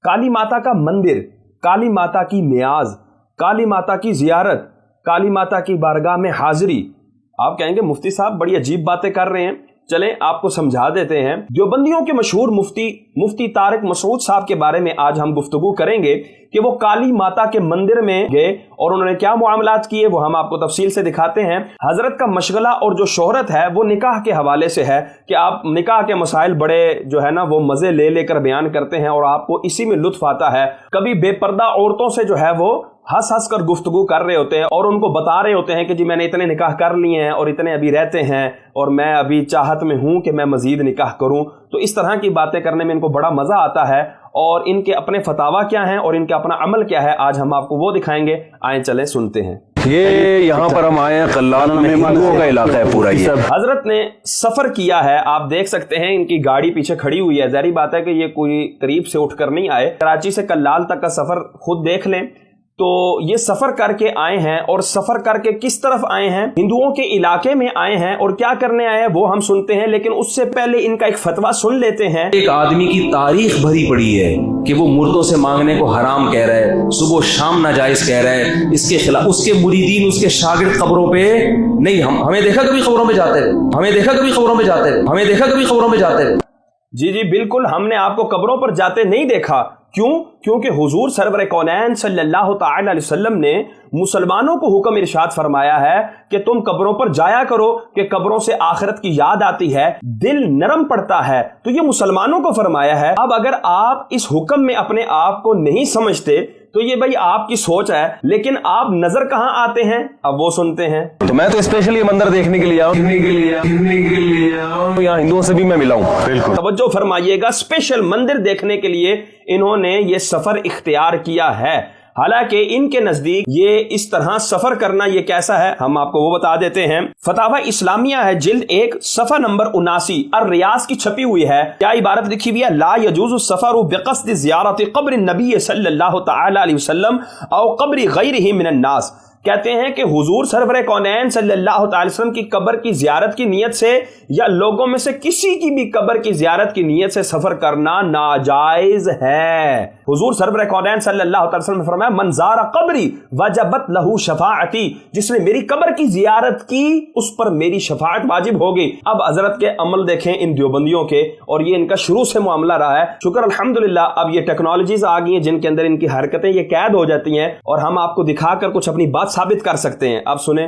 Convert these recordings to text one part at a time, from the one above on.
काली माता का मंदिर, काली माता की नियाज, काली माता की जियारत, काली माता की बारगाह में हाजिरी। आप कहेंगे मुफ्ती साहब बड़ी अजीब बातें कर रहे हैं, चलें आपको समझा देते हैं। देवबंदियों के मशहूर मुफ्ती तारिक मसूद साहब के बारे में आज हम गुफ्तगू करेंगे कि वो काली माता के मंदिर में गए और उन्होंने क्या मुआमलात किए, वो हम आपको तफसील से दिखाते हैं। हजरत का मशगला और जो शोहरत है वो निकाह के हवाले से है कि आप निकाह के मसाइल बड़े जो है ना वो मजे ले लेकर बयान करते हैं और आपको इसी में लुत्फ आता है। कभी बेपर्दा औरतों से जो है वो हंस हंस कर गुफ्तगू कर रहे होते हैं और उनको बता रहे होते हैं कि जी मैंने इतने निकाह कर लिए हैं और इतने अभी रहते हैं और मैं अभी चाहत में हूं कि मैं मजीद निकाह करूं। तो इस तरह की बातें करने में इनको बड़ा मजा आता है और इनके अपने फतावा क्या हैं और इनका अपना अमल क्या है, आज हम आपको वो दिखाएंगे। आए चले सुनते हैं। ये यहाँ पर हम आए हैं कल्लान में, हिंदुओं का इलाका है पूरा ये। हजरत ने सफर किया है, आप देख सकते हैं इनकी गाड़ी पीछे खड़ी हुई है। जाहिर बात है कि ये कोई करीब से उठकर नहीं आए, कराची से कल्लाल तक का सफर खुद देख लें। तो ये सफर करके आए हैं और सफर करके किस तरफ आए हैं, हिंदुओं के इलाके में आए हैं और क्या करने आए हैं वो हम सुनते हैं। लेकिन उससे पहले इनका एक फतवा सुन लेते हैं। एक आदमी की तारीख भरी पड़ी है कि वो मुर्दों से मांगने को हराम कह रहा है, सुबह शाम नाजायज कह रहा है, इसके खिलाफ उसके मुरीदीन उसके शागिर्द कब्रों पे नहीं, हमें देखा कभी खबरों में जाते हुए, हमें देखा कभी खबरों में जाते हुए, हमें देखा कभी खबरों में जाते हुए। जी जी बिल्कुल, हमने आपको कब्रों पर जाते नहीं देखा। क्यों? क्योंकि हुजूर सरवर कौनैन सल्लल्लाहु तआला अलैहि वसल्लम ने मुसलमानों को हुक्म इरशाद फरमाया है कि तुम कब्रों पर जाया करो कि कब्रों से आखिरत की याद आती है, दिल नरम पड़ता है। तो ये मुसलमानों को फरमाया है। अब अगर आप इस हुक्म में अपने आप को नहीं समझते तो ये भाई आपकी सोच है, लेकिन आप नजर कहां आते हैं अब वो सुनते हैं। तो मैं तो स्पेशली ये मंदिर देखने के लिए आऊँ, यहाँ हिंदुओं से भी मैं मिला हूँ। बिल्कुल तवज्जो फरमाइएगा, स्पेशल मंदिर देखने के लिए इन्होंने ये सफर इख्तियार किया है। हालांकि इनके नजदीक ये इस तरह सफर करना ये कैसा है हम आपको वो बता देते हैं। फतावा इस्लामिया है जिल्द 1 सफा नंबर 79 और रियाज की छपी हुई है। क्या इबारत लिखी हुई है, ला यजूज़ु सफरु बिक़स्द ज़ियारत क़ब्र नबी सल्लल्लाहु तआला अलैहि वसल्लम औ क़ब्र ग़ैरिही मिनन नास। कहते हैं कि हुजूर सरवर कौनैन सल्लल्लाहु अलैहि वसल्लम की कब्र की ज़ियारत की नीयत से या लोगों में से किसी की भी कब्र की ज़ियारत की नीयत से सफर करना नाजायज है। हुजूर सरवर कौनैन सल्लल्लाहु अलैहि वसल्लम ने फरमाया, मन ज़ारा कब्री वजबत लहू शफाअती, जिसने मेरी कब्र की ज़ियारत की उस पर मेरी शफाअत वाजिब होगी। अब हजरत के अमल देखें इन देवबंदियों के, और ये इनका शुरू से मामला रहा है। शुक्र अल्हम्दुलिल्लाह, अब ये टेक्नोलॉजीज आ गई हैं जिनके अंदर इनकी हरकतें ये कैद हो जाती हैं और हम आपको दिखाकर कुछ अपनी बात साबित कर सकते हैं। अब सुने।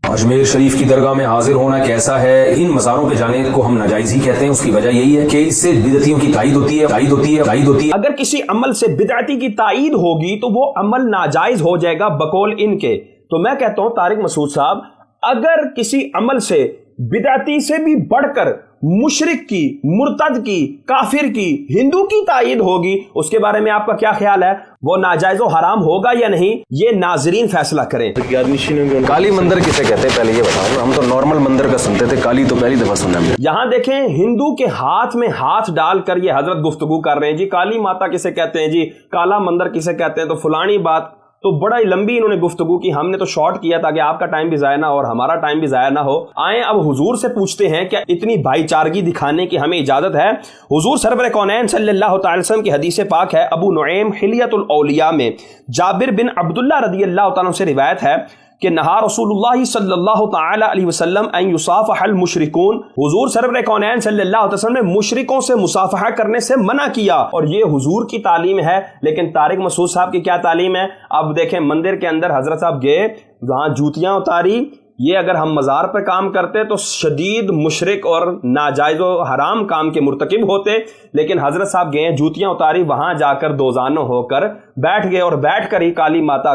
अजमेर शरीफ की दरगाह में हाजिर होना कैसा है, इन मज़ारों पे जाने को हम नाजायज ही कहते हैं। उसकी वजह यही है कि इससे बिदअतियों की ताईद होती है। अगर किसी अमल से बिदअती की ताईद होगी तो वो अमल नाजायज हो जाएगा बकौल इनके। तो मैं कहता हूं तारिक मसूद साहब, अगर किसी अमल से बिदअती से भी बढ़कर मुशरिक की, मुर्तद की, काफिर की, हिंदू की ताईद होगी, उसके बारे में आपका क्या ख्याल है? वो नाजायज और हराम होगा या नहीं, ये नाजरीन फैसला करें। काली मंदिर किसे कहते हैं पहले ये बताओ। हम तो नॉर्मल मंदिर का सुनते थे, काली तो पहली दफा सुना हमने। यहाँ देखें हिंदू के हाथ में हाथ डालकर ये हजरत गुफ्तगू कर रहे हैं। जी काली माता किसे कहते हैं, जी काला मंदिर किसे कहते हैं, तो फलानी बात। तो बड़ा ही लंबी इन्होंने गुफ्तगू की। हमने तो शॉर्ट किया ताकि आपका टाइम भी जाया ना हो और हमारा टाइम भी जाया ना हो। आए अब हुजूर से पूछते हैं क्या इतनी भाईचारगी दिखाने की हमें इजाजत है। हुजूर सरवर कौनैन सल्लल्लाहु अलैहि वसल्लम की हदीस पाक है, अबू नुऐम हिलियतुल औलिया में जाबिर बिन अब्दुल्लाह रदियल्लाहु तआला से रिवायत है कि नहा रसूलुल्लाह सल्लल्लाहु तआला अलैहि वसल्लम अन युसाफहल मुशरिकून, हुजूर सरवर कौनैन सल्लल्लाहु अलैहि वसल्लम ने मुशरिकों से मुसाफहा करने से मना किया। और ये हुजूर की तालीम है। लेकिन तारिक मसूद साहब की क्या तालीम है? अब देखें मंदिर के अंदर हजरत साहब गए, वहां जूतियां उतारी। ये अगर हम मज़ार पर काम करते तो शदीद मुशरिक और नाजायज़ व हराम काम के मुर्तकिब होते। लेकिन हजरत साहब गए, जूतियां उतारी, वहां जाकर दोजानो होकर बैठ गए और बैठ कर ही काली माता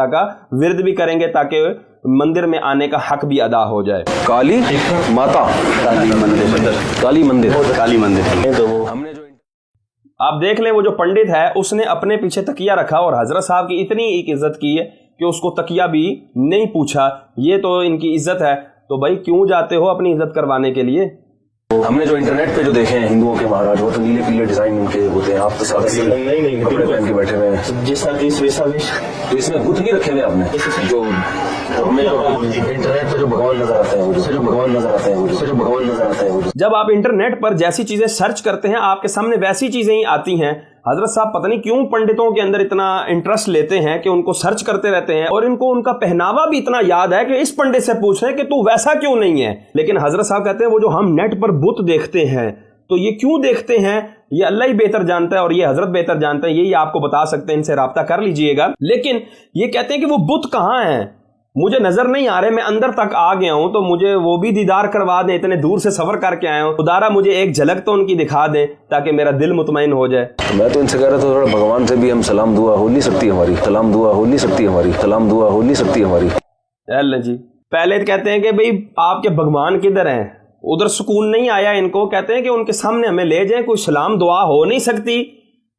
का विरद भी करेंगे ताकि मंदिर में आने का हक भी अदा हो जाए। काली माता, काली मंदिर। तो हमने जो आप देख लें वो जो पंडित है उसने अपने पीछे तकिया रखा और हजरत साहब की इतनी इज्जत की है कि उसको तकिया भी नहीं पूछा। ये तो इनकी इज्जत है। तो भाई क्यों जाते हो अपनी इज्जत करवाने के लिए? हमने जो इंटरनेट पे जो देखे हैं हिंदुओं के महाराज, वो तो नीले पीले डिजाइन उनके होते हैं। आप तो साथ नहीं कपड़े पहन के बैठे हुए हैं, जैसा देश वैसा वेश। तो इसमें बुत नहीं रखे हुए आपने? जो हमें इंटरनेट पे जो भगवान नजर आता है, जब आप इंटरनेट पर जैसी चीजें सर्च करते हैं आपके सामने वैसी चीजें ही आती हैं। حضرت صاحب پتہ نہیں کیوں پنڈتوں کے اندر اتنا انٹرسٹ لیتے ہیں کہ ان کو سرچ کرتے رہتے ہیں، اور ان کو ان کا پہناوا بھی اتنا یاد ہے کہ اس پنڈت سے پوچھ رہے ہیں کہ تو ویسا کیوں نہیں ہے. لیکن حضرت صاحب کہتے ہیں وہ جو ہم نیٹ پر بت دیکھتے ہیں تو یہ کیوں دیکھتے ہیں یہ اللہ ہی بہتر جانتا ہے اور یہ حضرت بہتر جانتے ہیں، یہی آپ کو بتا سکتے ہیں، ان سے رابطہ کر لیجئے گا. لیکن یہ کہتے ہیں کہ وہ بت کہاں ہیں، مجھے نظر نہیں آ رہے، میں اندر تک آ گیا ہوں تو مجھے وہ بھی دیدار کروا دیں، اتنے دور سے سفر کر کے آیا ہوں، خدارا مجھے ایک جھلک تو ان کی دکھا دیں تاکہ میرا دل مطمئن ہو جائے. میں تو ان سے کہہ رہا تھا تھوڑا بھگوان سے بھی ہم سلام دعا ہو نہیں سکتی ہماری، سلام دعا ہو نہیں سکتی ہماری، سلام دعا ہو نہیں سکتی ہماری. اللہ جی پہلے کہتے ہیں کہ بھئی آپ کے بھگوان کدھر ہیں، ادھر سکون نہیں آیا ان کو، کہتے ہیں کہ ان کے سامنے ہمیں لے جائیں، کوئی سلام دعا ہو نہیں سکتی.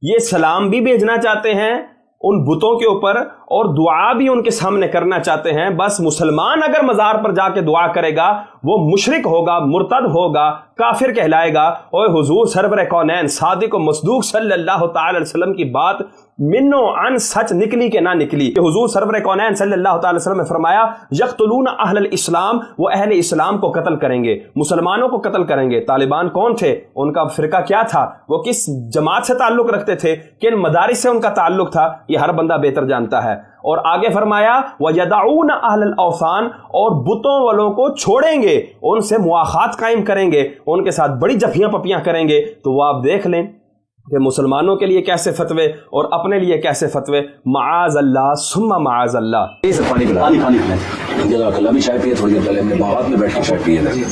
یہ سلام بھی بھیجنا چاہتے ہیں ان بتوں کے اوپر اور دعا بھی ان کے سامنے کرنا چاہتے ہیں. بس مسلمان اگر مزار پر جا کے دعا کرے گا وہ مشرک ہوگا، مرتد ہوگا، کافر کہلائے گا. اور حضور سرور کونین صادق و مصدوق صلی اللہ تعالی علیہ وسلم کی بات منو عن سچ نکلی کہ نہ نکلی کہ حضور سرور کونین صلی اللہ تعالی وسلم نے فرمایا یقتلون اہل الاسلام، وہ اہل اسلام کو قتل کریں گے، مسلمانوں کو قتل کریں گے. طالبان کون تھے، ان کا فرقہ کیا تھا، وہ کس جماعت سے تعلق رکھتے تھے، کن مدارس سے ان کا تعلق تھا، یہ ہر بندہ بہتر جانتا ہے. اور آگے فرمایا وَيَدَعُونَ أَهْلَ الْأَوْثَانِ، اور بتوں والوں کو چھوڑیں گے، ان سے مواخات قائم کریں گے، ان کے ساتھ بڑی جفیاں پپیاں کریں گے. تو وہ آپ دیکھ لیں کہ مسلمانوں کے لیے کیسے فتوے اور اپنے لیے کیسے فتوے. معاذ اللہ ثم معاذ اللہ. پانی پلا بھی چائے پیے تھوڑی دیر پہلے، ہم نے باغات میں بیٹھ کے چائے پیے نہیں.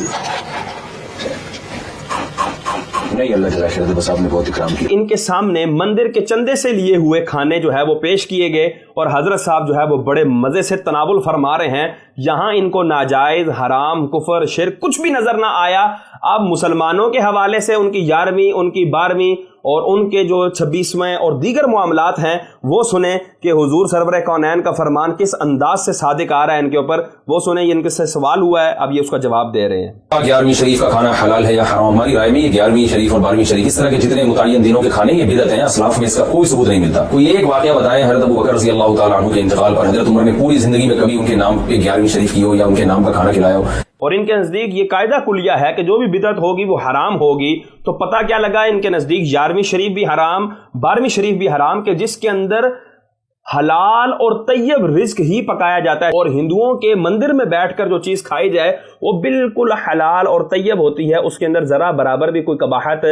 اللہ جل خیر بس آپ نے بہت اکرام کیا. ان کے سامنے مندر کے چندے سے لیے ہوئے کھانے جو ہے وہ پیش کیے گئے اور حضرت صاحب جو ہے وہ بڑے مزے سے تناول فرما رہے ہیں. یہاں ان کو ناجائز، حرام، کفر، شرک کچھ بھی نظر نہ آیا. اب مسلمانوں کے حوالے سے ان کی 11ویں، ان کی 12ویں اور ان کے جو 26ویں اور دیگر معاملات ہیں وہ سنیں کہ حضور سرور کونین کا فرمان کس انداز سے صادق آ رہا ہے ان کے اوپر. وہ سنیں، ان کے سے سوال ہوا ہے، اب یہ اس کا جواب دے رہے ہیں. 11ویں شریف کا کھانا حلال ہے یا حرام؟ ہماری رائے میں یہ 11ویں شریف اور 12ویں شریف اس طرح کے جتنے متعین دنوں کے کھانے یہ بدعت ہیں، اسلاف میں اس کا کوئی ثبوت نہیں ملتا. کوئی ایک واقعہ بتائیں حضرت ابوبکر رضی اللہ تعالیٰ عنہ کے انتقال پر حضرت عمر نے پوری زندگی میں کبھی ان کے نام پہ 11ویں شریف کی ہو یا ان کے نام کا کھانا کھلایا ہو. اور ان کے نزدیک یہ قاعدہ کلیہ ہے کہ جو بھی بدعت ہوگی وہ حرام ہوگی. تو پتہ کیا لگا ان کے نزدیک 11ویں شریف بھی حرام، 12ویں شریف بھی حرام، کہ جس کے اندر حلال اور طیب رزق ہی پکایا جاتا ہے. اور ہندوؤں کے مندر میں بیٹھ کر جو چیز کھائی جائے وہ بالکل حلال اور طیب ہوتی ہے، اس کے اندر ذرا برابر بھی کوئی قباحت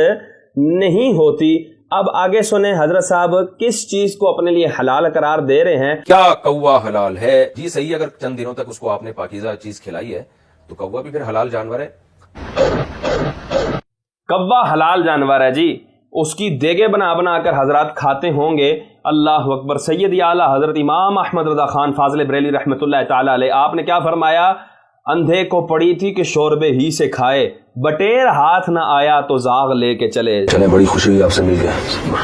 نہیں ہوتی. اب آگے سنیں حضرت صاحب کس چیز کو اپنے لیے حلال قرار دے رہے ہیں. کیا کوا حلال ہے؟ جی صحیح، اگر چند دنوں تک اس کو آپ نے پاکیزہ چیز کھلائی ہے تو کوا بھی پھر حلال جانور ہے. کوا حلال جانور ہے جی، اس کی دیگے بنا بنا کر حضرات کھاتے ہوں گے. اللہ اکبر. سید اعلیٰ حضرت امام احمد رضا خان فاضل بریلی رحمۃ اللہ تعالی علیہ، آپ نے کیا فرمایا؟ اندھے کو پڑی تھی کہ شوربے ہی سے کھائے، بٹیر ہاتھ نہ آیا تو زاغ لے کے چلے. بڑی خوشی ہوئی آپ سے مل گیا.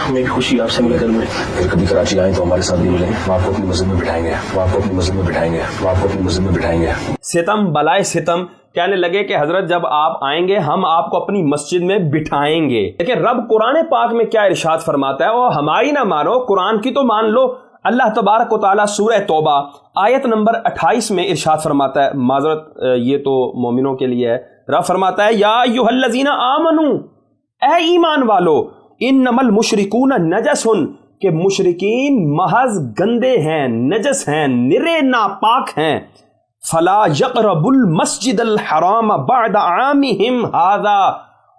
میری خوشی آپ سے مل کر. پھر کبھی کراچی آئیں تو ہمارے ساتھ بھی ملیں، وہ آپ کو اپنی مسجد میں بٹھائیں گے، وہ آپ کو اپنی مسجد میں بٹھائیں گے، وہ آپ کو اپنی مسجد میں بٹھائیں گے. ستم بلائے ستم. کہنے لگے کہ حضرت جب آپ آئیں گے ہم آپ کو اپنی مسجد میں بٹھائیں گے. لیکن رب قرآن پاک میں کیا ارشاد فرماتا ہے؟ اور ہماری نہ مانو، قرآن کی تو مان لو. اللہ تبارک و تعالیٰ سورہ توبہ آیت نمبر 28 میں ارشاد فرماتا ہے، معذرت یہ تو مومنوں کے لیے ہے. رب فرماتا ہے یا ایھا الذین آمنو، اے ایمان والو، انما المشرکون نجس، کہ مشرکین محض گندے ہیں، نجس ہیں، نرے ناپاک ہیں. فلا یقربوا المسجد الحرام بعد عامہم ھذا،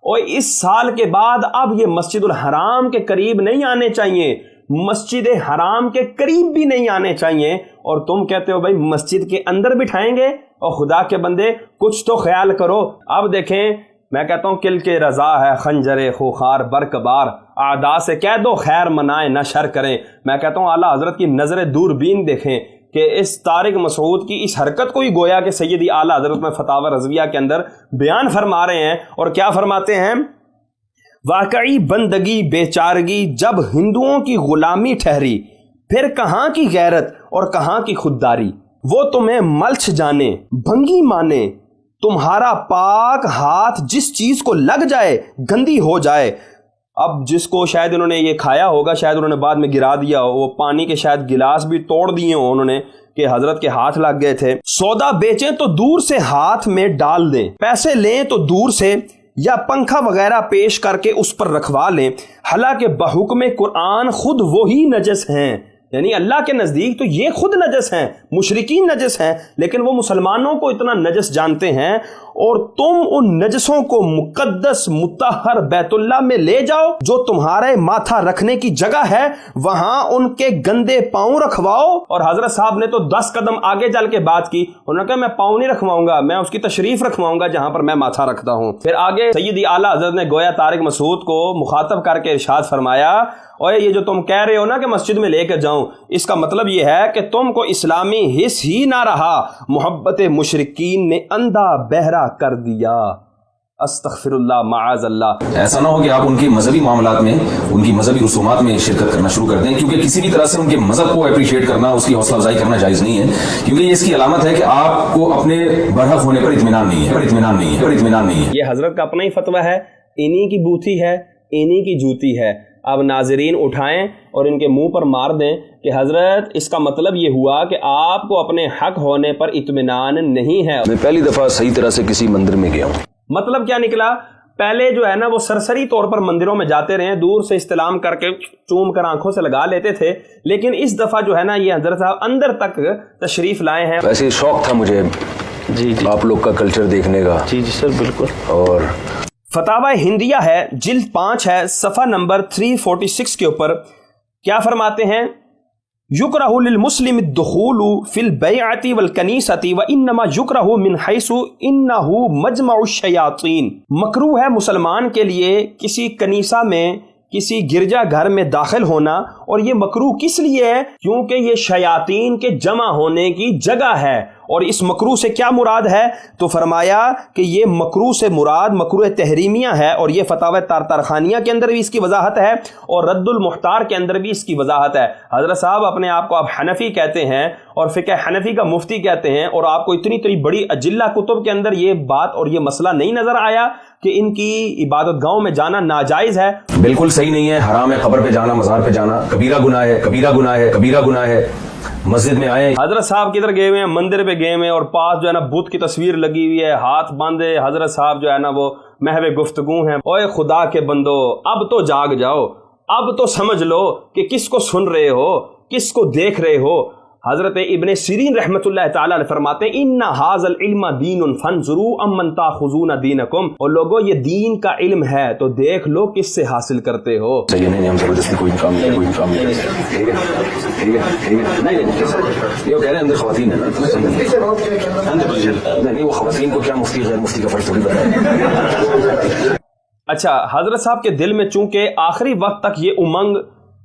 اور اس سال کے بعد اب یہ مسجد الحرام کے قریب نہیں آنے چاہیے، مسجد حرام کے قریب بھی نہیں آنے چاہیے. اور تم کہتے ہو بھائی مسجد کے اندر بٹھائیں گے. اور خدا کے بندے کچھ تو خیال کرو. اب دیکھیں، میں کہتا ہوں کل کے رضا ہے خنجر خوخار برقبار، اعداء سے کہہ دو خیر منائیں نہ شر کریں. میں کہتا ہوں اعلیٰ حضرت کی نظر دوربین دیکھیں کہ اس طارق مسعود کی اس حرکت کو ہی گویا کہ سیدی اعلیٰ حضرت میں فتاوی رضویہ کے اندر بیان فرما رہے ہیں. اور کیا فرماتے ہیں؟ واقعی بندگی بیچارگی جب ہندوؤں کی غلامی ٹھہری، پھر کہاں کی غیرت اور کہاں کی خودداری. وہ تمہیں ملچ جانے بھنگی مانے، تمہارا پاک ہاتھ جس چیز کو لگ جائے گندی ہو جائے. اب جس کو شاید انہوں نے یہ کھایا ہوگا، شاید انہوں نے بعد میں گرا دیا ہو، وہ پانی کے شاید گلاس بھی توڑ دیے ہوں انہوں نے کہ حضرت کے ہاتھ لگ گئے تھے. سودا بیچیں تو دور سے ہاتھ میں ڈال دیں، پیسے لیں تو دور سے یا पंखा वगैरह पेश करके उस पर रखवा लें, हालांकि बहुक्म कुरान खुद वही नजस हैं। यानी अल्लाह के नज़दीक तो ये खुद नजस हैं, मुशरिकीन नजस हैं, लेकिन वो मुसलमानों को इतना नजस जानते हैं और तुम उन नजसों को मुकद्दस मुतहर बैतुल्लाह में ले जाओ, जो तुम्हारे माथा रखने की जगह है, वहां उनके गंदे पांव रखवाओ। और हजरत साहब ने तो 10 कदम आगे चल के बात की, उन्होंने कहा मैं पांव नहीं रखवाऊंगा, मैं उसकी तशरीफ रखवाऊंगा जहां पर मैं माथा रखता हूं। फिर आगे सैयदी आला हजरत ने गोया तारिक मसूद को मुखातब करके इरशाद फरमाया, और ये जो तुम कह रहे हो ना कि मस्जिद में लेकर जाऊं, इसका मतलब ये है कि तुमको इस्लामी हिस्स ही ना रहा, मोहब्बत मुशरिकीन ने अंधा बहरा कर दिया। अस्तगफिरुल्लाह माअज़ल्लाह। ऐसा ना हो कि आप उनके मजहबी मामलात में, उनकी मजहबी रसूमात में शिरकत करना शुरू कर दें, क्योंकि किसी भी तरह से उनके मजहब को अप्रिशिएट करना, उसकी हौसला अफजाई करना जायज़ नहीं है, क्योंकि ये इसकी अलामत है कि आपको अपने बरहक होने पर इत्मीनान नहीं है। ये हजरत का अपना ही फतवा है, इन्हीं की बूथी है, इन्हीं की जूती है। अब नाजरीन उठाएं और इनके मुंह पर मार दें कि हजरत इसका मतलब ये हुआ कि आपको अपने हक होने पर इत्मीनान नहीं है। मैं पहली दफा सही तरह से किसी मंदिर में गया हूँ। मतलब क्या निकला, पहले जो है ना वो सरसरी तौर पर मंदिरों में जाते रहे, दूर से इस्तेलाम करके चूम कर आंखों से लगा लेते थे, लेकिन इस दफा जो है ना ये हजरत साहब अंदर तक तशरीफ लाए हैं। वैसे शौक था मुझे जी आप लोग का कल्चर देखने का। जी सर बिल्कुल। और फतावा हिंदिया है, जिल्द 5 है, सफ़ा नंबर 346 के ऊपर क्या फरमाते हैं, युकरहु लिल मुस्लिम दुखूलु फिल बैअति वल कनीसति व इन्नमा युकरहु मिन हैसु इन्नहु मजमउ शयातीन। मकरूह है मुसलमान के लिए किसी कनीसा में, किसी गिरजा घर में दाखिल होना, और ये मकरूह किस लिए है, क्योंकि ये शयातीन के जमा होने की जगह है। और इस मकरूह से क्या मुराद है, तो फरमाया कि ये मकरूह से मुराद मकरूह तहरीमिया है, और ये फतावा तारखानिया के अंदर भी इसकी वजाहत है और रद्दुल मुख्तार के अंदर भी इसकी वजाहत है। हजरत साहब अपने आप को आप हनफी कहते हैं और फ़िक़्ह हनफी का मुफ्ती कहते हैं, और आपको इतनी बड़ी अजिल्ला कुतुब के अंदर ये बात और ये मसला नहीं नजर आया कि इनकी इबादत गाहों में जाना नाजायज़ है। बिल्कुल सही नहीं है, हराम है कब्र पे जाना, मज़ार पे जाना, कबीरा गुनाह है, कबीरा गुनाह है, कबीरा गुनाह है। मस्जिद में आए, हजरत साहब किधर गए हुए हैं, मंदिर पे गए हुए हैं, और पास जो है ना बुत की तस्वीर लगी हुई है, हाथ बांधे हजरत साहब जो है ना वो महवे गुफ्तगू हैं। ओए खुदा के बंदो, अब तो जाग जाओ, अब तो समझ लो कि किसको सुन रहे हो, किसको देख रहे हो। हजरत इब्ने सिरीन रहमतुल्लाह ताला अलैह फरमाते हैं, इन्ना हाज़ल इल्म दीनुन फंजुरू अम्मन ताखुज़ूना दीनकुम। और लोगो ये दीन का इल्म है तो देख लो किससे हासिल करते हो। सही नहीं, हम जबरदस्ती कोई काम नहीं, कोई काम नहीं। ठीक है नहीं ये कह रहे हैं अंदर ख़वातीन है ना, नहीं वो ख़वातीन को क्या मुफ्ती गैर मुफ्ती का फर्क थोड़ी पता है। अच्छा, हजरत साहब के दिल में चूंकि आखिरी वक्त तक ये उमंग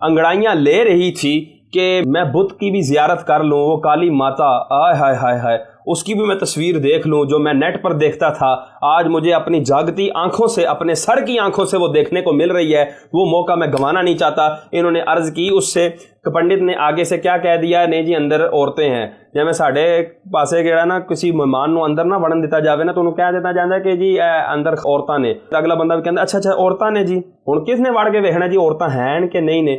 अंगड़ाइयाँ ले रही थी कि मैं बुत की भी ज़ियारत कर लूँ, वो काली माता, आय हाय हाय हाय, उसकी भी मैं तस्वीर देख लूँ जो मैं नेट पर देखता था, आज मुझे अपनी जागती आंखों से, अपने सर की आंखों से वो देखने को मिल रही है, वो मौका मैं गंवाना नहीं चाहता। इन्होंने अर्ज़ की उससे, पंडित ने आगे से क्या कह दिया, नहीं जी अंदर औरतें हैं। जब मैं साढ़े पासे गया ना, किसी मेहमान को अंदर ना वड़न दिता जाए ना, तो उन्होंने कह देता जाता है कि जी अंदर औरतां ने। अगला बंदा भी कहता अच्छा औरतां ने जी, हुण किसने वड़ के वेखना जी औरतां हैं कि नहीं ने।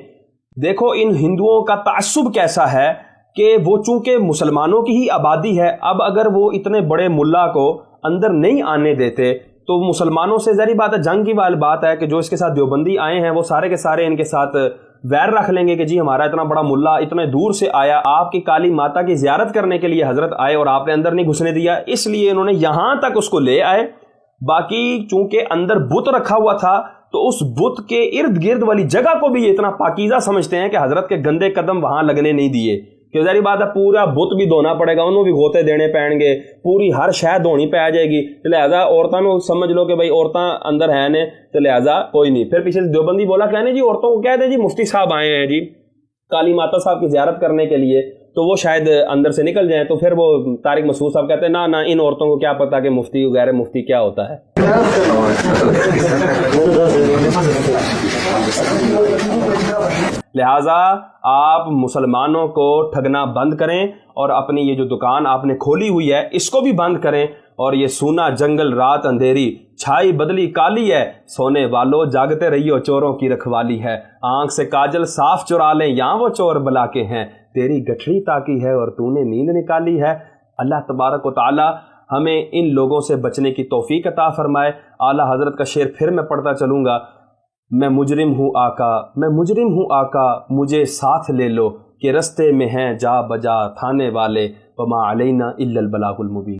देखो इन हिंदुओं का तासुब कैसा है कि वो चूंकि मुसलमानों की ही आबादी है, अब अगर वो इतने बड़े मुल्ला को अंदर नहीं आने देते तो मुसलमानों से ज़री बात है, जंग की वाली बात है कि जो इसके साथ देवबंदी आए हैं वो सारे के सारे इनके साथ वैर रख लेंगे कि जी हमारा इतना बड़ा मुल्ला इतने दूर से आया, आपकी काली माता की ज़ियारत करने के लिए हजरत आए और आपने अंदर नहीं घुसने दिया, इसलिए इन्होंने यहाँ तक उसको ले आए। बाकी चूंकि अंदर बुत रखा हुआ था तो उस बुत के इर्द गिर्द वाली जगह को भी ये इतना पाकीज़ा समझते हैं कि हजरत के गंदे कदम वहां लगने नहीं दिए। कि ज़ाहिर बात है पूरा बुत भी धोना पड़ेगा, उन्होंने भी गोते देने पैणगे, पूरी हर शह धोनी पै जाएगी, तो लिहाजा औरतों को समझ लो कि भाई औरतां अंदर है ने, तो लिहाजा कोई नहीं। फिर पीछे देवबंदी बोला कहने जी औरतों को कह दे जी मुफ्ती साहब आए हैं जी काली माता साहब की ज़ियारत करने के लिए, तो वो शायद अंदर से निकल जाएं। तो फिर वो तारिक मसूद साहब कहते हैं ना ना, इन औरतों को क्या पता कि मुफ्ती गैर मुफ्ती क्या होता है। लिहाजा आप मुसलमानों को ठगना बंद करें और अपनी ये जो दुकान आपने खोली हुई है इसको भी बंद करें। और ये सूना जंगल रात अंधेरी, छाई बदली काली है, सोने वालों जागते रहियो चोरों की रखवाली है, आंख से काजल साफ चुरा लें यहाँ वो चोर बला के हैं, तेरी गठरी ताकी है और तूने नींद निकाली है। अल्लाह तबारक व तआला ہمیں ان لوگوں سے بچنے کی توفیق عطا فرمائے۔ اعلیٰ حضرت کا شعر پھر میں پڑھتا چلوں گا، میں مجرم ہوں آقا، میں مجرم ہوں آقا، مجھے ساتھ لے لو کہ رستے میں ہیں جا بجا تھانے والے، وما علینا الا البلاغ المبین۔